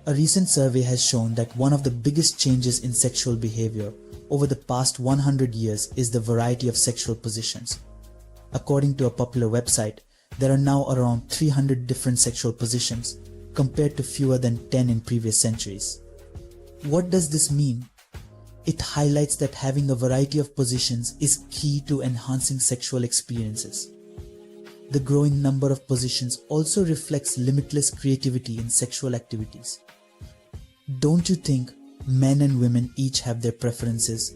A recent survey has shown that one of the biggest changes in sexual behavior over the past 100 years is the variety of sexual positions. According to a popular website, there are now around 300 different sexual positions compared to fewer than 10 in previous centuries. What does this mean? It highlights that having a variety of positions is key to enhancing sexual experiences. The growing number of positions also reflects limitless creativity in sexual activities. Don't you think men and women each have their preferences,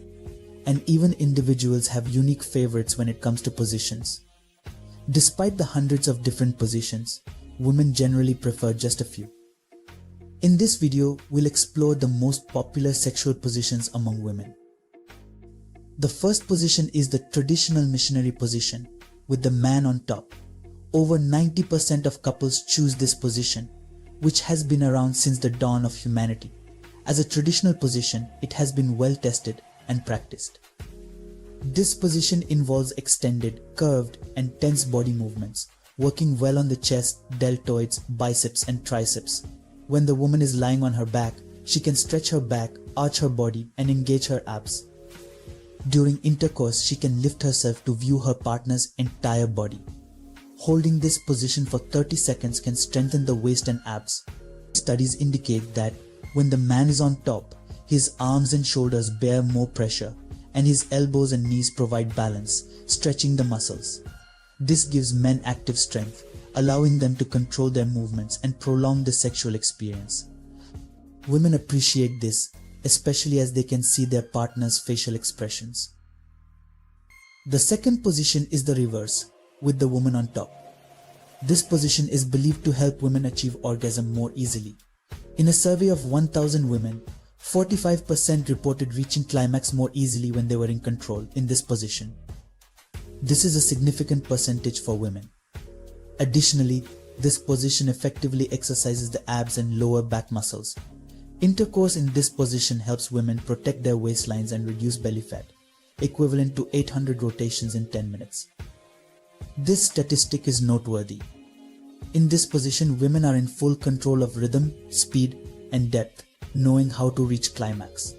and even individuals have unique favorites when it comes to positions? Despite the hundreds of different positions, women generally prefer just a few. In this video, we'll explore the most popular sexual positions among women. The first position is the traditional missionary position, with the man on top. Over 90% of couples choose this position, which has been around since the dawn of humanity. As a traditional position, it has been well tested and practiced. This position involves extended, curved, and tense body movements, working well on the chest, deltoids, biceps, and triceps. When the woman is lying on her back, she can stretch her back, arch her body, and engage her abs. During intercourse, she can lift herself to view her partner's entire body. Holding this position for 30 seconds can strengthen the waist and abs. Studies indicate that when the man is on top, his arms and shoulders bear more pressure, and his elbows and knees provide balance, stretching the muscles. This gives men active strength, allowing them to control their movements and prolong the sexual experience. Women appreciate this, especially as they can see their partner's facial expressions. The second position is the reverse, with the woman on top. This position is believed to help women achieve orgasm more easily. In a survey of 1,000 women, 45% reported reaching climax more easily when they were in control in this position. This is a significant percentage for women. Additionally, this position effectively exercises the abs and lower back muscles. Intercourse in this position helps women protect their waistlines and reduce belly fat, equivalent to 800 rotations in 10 minutes. This statistic is noteworthy. In this position, women are in full control of rhythm, speed, and depth, knowing how to reach climax.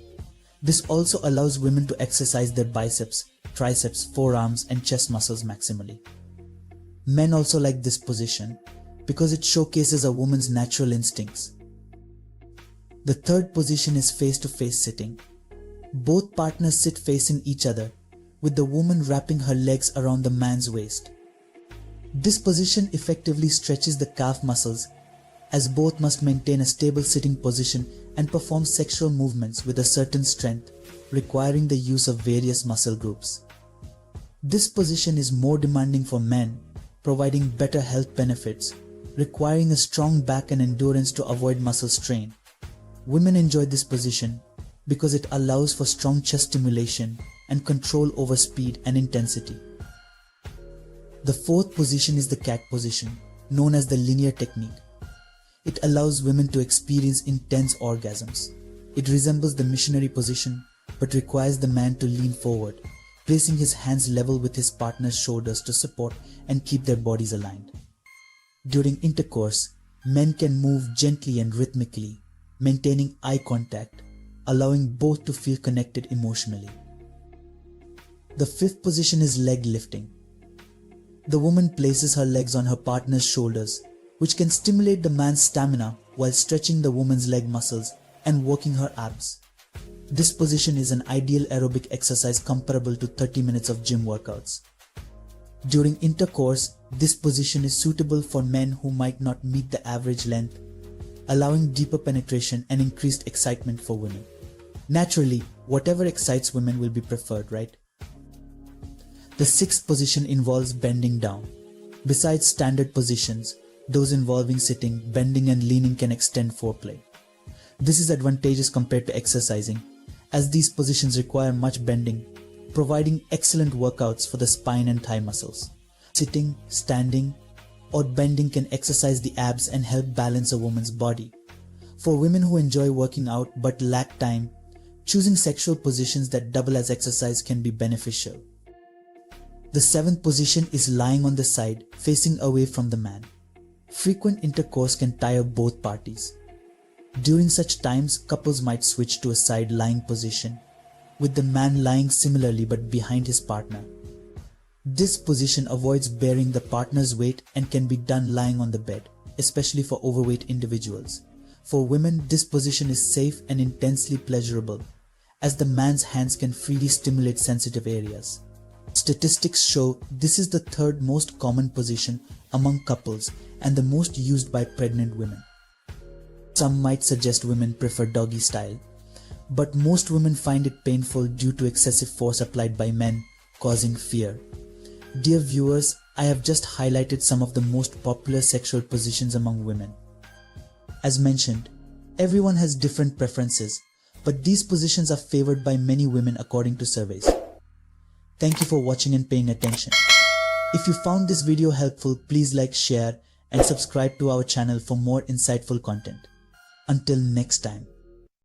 This also allows women to exercise their biceps, triceps, forearms, and chest muscles maximally. Men also like this position because it showcases a woman's natural instincts. The third position is face-to-face sitting. Both partners sit facing each other, with the woman wrapping her legs around the man's waist. This position effectively stretches the calf muscles, as both must maintain a stable sitting position and perform sexual movements with a certain strength, requiring the use of various muscle groups. This position is more demanding for men, providing better health benefits, requiring a strong back and endurance to avoid muscle strain. Women enjoy this position because it allows for strong chest stimulation and control over speed and intensity. The fourth position is the cat position, known as the linear technique. It allows women to experience intense orgasms. It resembles the missionary position, but requires the man to lean forward, placing his hands level with his partner's shoulders to support and keep their bodies aligned. During intercourse, men can move gently and rhythmically, maintaining eye contact, allowing both to feel connected emotionally. The fifth position is leg lifting. The woman places her legs on her partner's shoulders, which can stimulate the man's stamina while stretching the woman's leg muscles and working her abs. This position is an ideal aerobic exercise comparable to 30 minutes of gym workouts. During intercourse, this position is suitable for men who might not meet the average length, allowing deeper penetration and increased excitement for women. Naturally, whatever excites women will be preferred, right? The sixth position involves bending down. Besides standard positions, those involving sitting, bending, and leaning can extend foreplay. This is advantageous compared to exercising, as these positions require much bending, providing excellent workouts for the spine and thigh muscles. Sitting, standing, or bending can exercise the abs and help balance a woman's body. For women who enjoy working out but lack time, choosing sexual positions that double as exercise can be beneficial. The seventh position is lying on the side, facing away from the man. Frequent intercourse can tire both parties. During such times, couples might switch to a side lying position, with the man lying similarly but behind his partner. This position avoids bearing the partner's weight and can be done lying on the bed, especially for overweight individuals. For women, this position is safe and intensely pleasurable, as the man's hands can freely stimulate sensitive areas. Statistics show this is the third most common position among couples and the most used by pregnant women. Some might suggest women prefer doggy style, but most women find it painful due to excessive force applied by men, causing fear. Dear viewers, I have just highlighted some of the most popular sexual positions among women. As mentioned, everyone has different preferences, but these positions are favored by many women according to surveys. Thank you for watching and paying attention. If you found this video helpful, please like, share, and subscribe to our channel for more insightful content. Until next time.